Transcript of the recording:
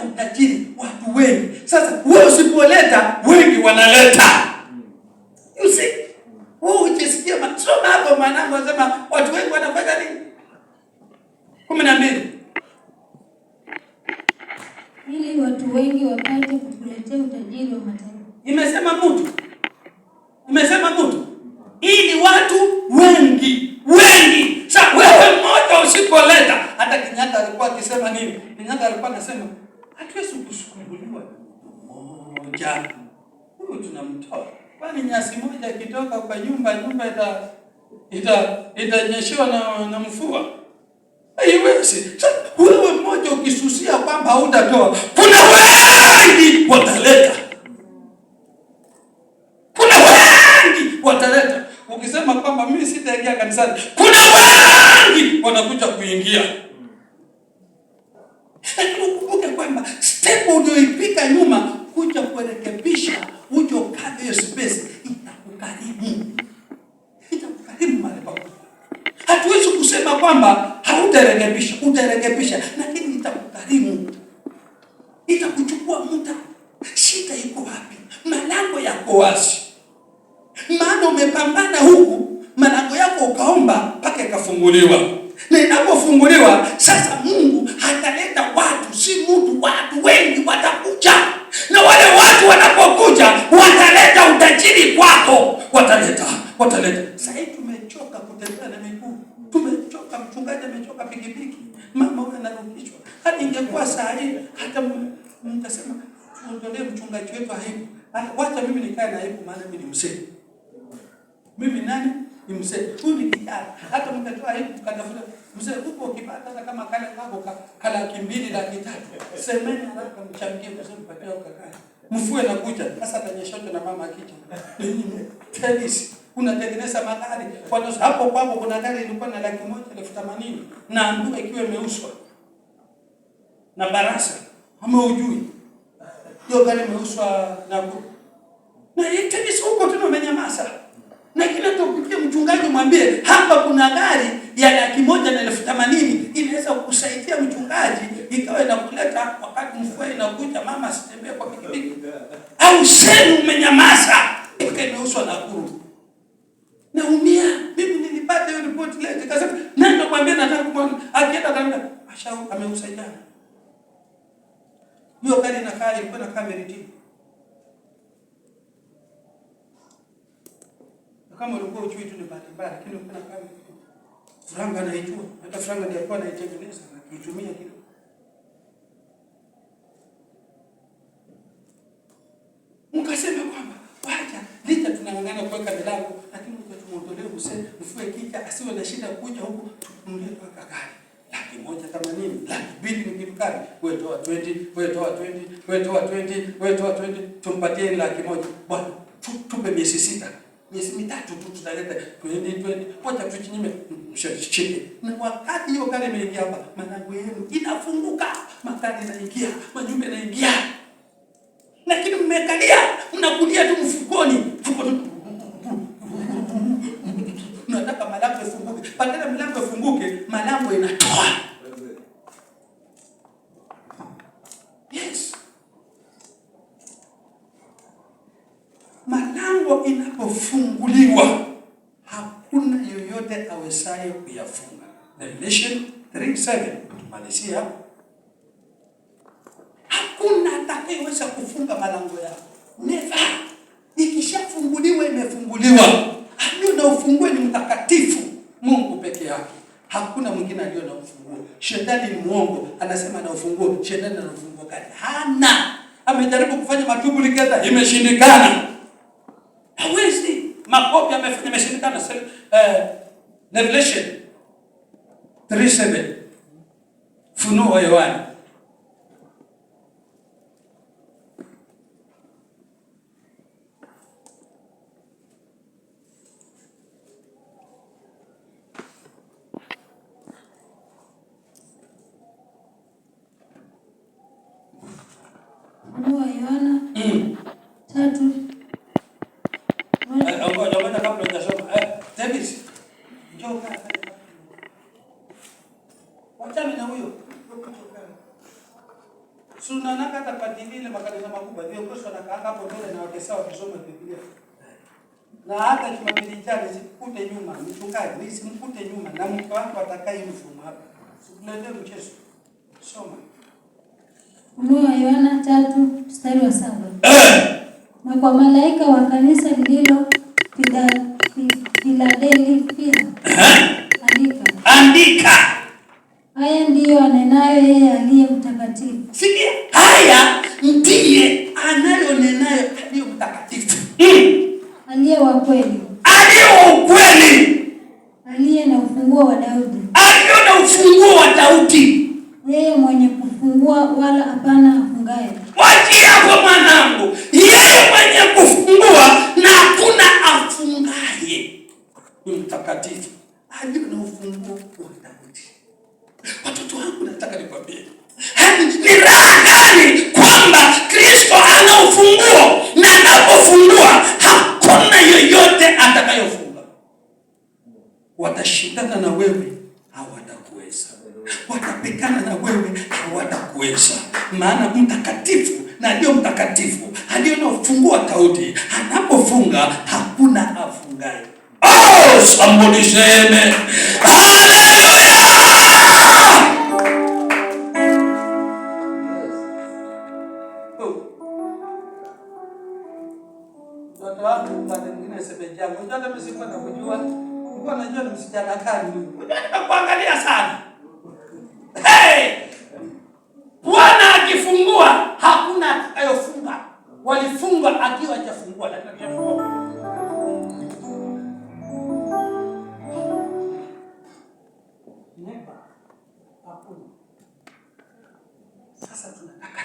utajiri watu wengi. Sasa wewe usipoleta, wengi wanaleta. You see? Wewe ukisikia masoma hapo mwanangu anasema watu wengi wanafanya nini? 12. Ili watu wengi wapate kukuletea utajiri wa mataifa. Imesema mtu. Ili watu wengi. Sasa wewe mmoja usipoleta, hata Kenyatta alikuwa akisema nini? Kenyatta alikuwa anasema hatuwezi kusumbuliwa mmoja. Huyu tunamtoa. Kwani nyasi moja ikitoka kwa nyumba itanyeshewa na mvua. Haiwezi. Sasa wewe mmoja ukisusia kwamba hautatoa, kuna wengi wataleta. Ukisema kwamba mimi sitaingia kanisani, kuna wengi wanakuja kuingia. Lakini ukumbuke kwamba step ulioipika nyuma kuja kurekebisha, uje ukave hiyo space, itakukarimu mahali pakubwa. Hatuwezi kusema kwamba hautarekebisha, utarekebisha, lakini itakukarimu. Itakuchukua muda. Shida iko wapi? Malango yako wazi. Maana umepambana huku, malango yako ukaomba mpaka ikafunguliwa. Na inapofunguliwa, sasa Mungu hataleta watu, si mtu, watu wengi watakuja. Na wale watu wanapokuja, wataleta utajiri kwako. Wataleta. Sasa tumechoka kutembea na miguu. Tumechoka, mchungaji amechoka pikipiki. Mama huyu anarudishwa. Hata ingekuwa saa hii, hata mtasema tuondolee mchungaji wetu aibu. Wacha mimi nikae na aibu, maana mimi ni mzee. Mimi nani? Ni mzee. Huyu ni kijana. Hata mkatoa aibu katafuta mzee huko ukipata hata kama kale kako kala 200 laki 3. Semeni haraka mchangie mzee mpatie ukakae. Mfue na kuja. Sasa atanyeshoto na mama akija. Tenisi. Unatengeneza magari. Kwa hiyo hapo kwako kuna gari ilikuwa na 180,000 na ndugu ikiwa imeuswa. Na barasa. Ama ujui. Hiyo gari imeuswa na tenisi huko tena umenyamaza. Na kila tukupikia mchungaji mwambie hapa kuna gari ya 180,000 inaweza kukusaidia mchungaji ikawa inakuleta wakati mvua inakuja, mama asitembee kwa pikipiki. Au sema umenyamaza ikameuswa na kuru. Naumia. Mimi nilipata hiyo report leo nikasema nenda mwambie nataka kumwona. Akienda kaniambia ashau ameusaidia. Hiyo gari inakaa ilikuwa na kamera timu. Kama ulikuwa ujui tu ni bahati mbaya, lakini ukuna kama franga anaijua, hata franga ndiye alikuwa anaitengeneza na kuitumia kidogo. Mkasema kwamba wacha licha tunang'ang'ana kuweka milango, lakini tumuondolee mfue kika asiwe na shida kuja huku tumulie kwa gari. 180,000, 200 ni kitu gani? Wewe toa 20, tumpatie 100,000. Bwana, tupe miezi 6. Miezi 3 tu tutaleta 20. Wacha tuchinyime mshiriki. Na wakati hiyo gari imeingia hapa, malango yenu inafunguka, magari yanaingia, manyumba yanaingia. Lakini mmekalia, mnakulia tu mfukoni. Unataka malango yafunguke. Badala malango yafunguke, malango inatoa. Yes. Malango inapofunguliwa, hakuna yoyote awezaye kuyafunga. Revelation 3:7 tumalizia. Hakuna atakayeweza kufunga malango yako. Never. Ikishafunguliwa imefunguliwa. Aliye na ufunguo ni mtakatifu, Mungu peke yake. Hakuna mwingine aliye na ufunguo. Shetani ni muongo, anasema na ufunguo. Shetani ana ufunguo gani? Hana. Amejaribu kufanya maduplicate, imeshindikana. Hawezi. Makopi amefanya imeshindikana. Revelation 3:7. Funuo wa Yohana. Funuo wa Yohana 3. Ngoja kabla hujasoma. David. Njoo kaa. Wachana na huyo. Suna naka tapatili ile makanisa makubwa ndio kesho nakaanga hapo mbele na wakesao wakisoma Biblia. Na hata Jumapili ijayo sikukute nyuma, mchungaji nisimkute nyuma na mke wako atakaye mfumo hapa. Sikuletee mchezo. Soma. Ufunuo Yohana 3:7. Na kwa malaika wa kanisa lililo Filadelfia. Andika. Haya ndiyo anenayo yeye aliye mtakatifu. Sikia, haya ndiye anayonenayo aliye mtakatifu. Aliye wa kweli. Aliye wa kweli. Aliye na ufunguo wa Daudi. Aliye na ufunguo wa Daudi. Yeye mwenye kufungua wala hapana afungaye. Wacha hapo mwanangu. Yeye mwenye kufungua na hakuna afungaye. Ni mtakatifu. Aliye na ufunguo wa Daudi. Watoto wangu nataka nikwambie. Ni raha gani kwamba Kristo ana ufunguo na anapofungua hakuna yoyote atakayofunga. Watashindana na wewe hawatakuweza. Watapigana na wewe hawatakuweza. Maana mtakatifu na ndio mtakatifu aliye na ufunguo wa Daudi, anapofunga hakuna afungaye. Oh, somebody say amen. Hallelujah. Watu wangu kwa wengine semejangu. Unajua mimi sikuwa nakujua. Nilikuwa najua ni msijana kani huyu. Unajua ninakuangalia sana. Hey! Bwana akifungua hakuna atakayofunga. Walifunga akiwa hajafungua lakini akifungua. Never. Hakuna. Sasa tunataka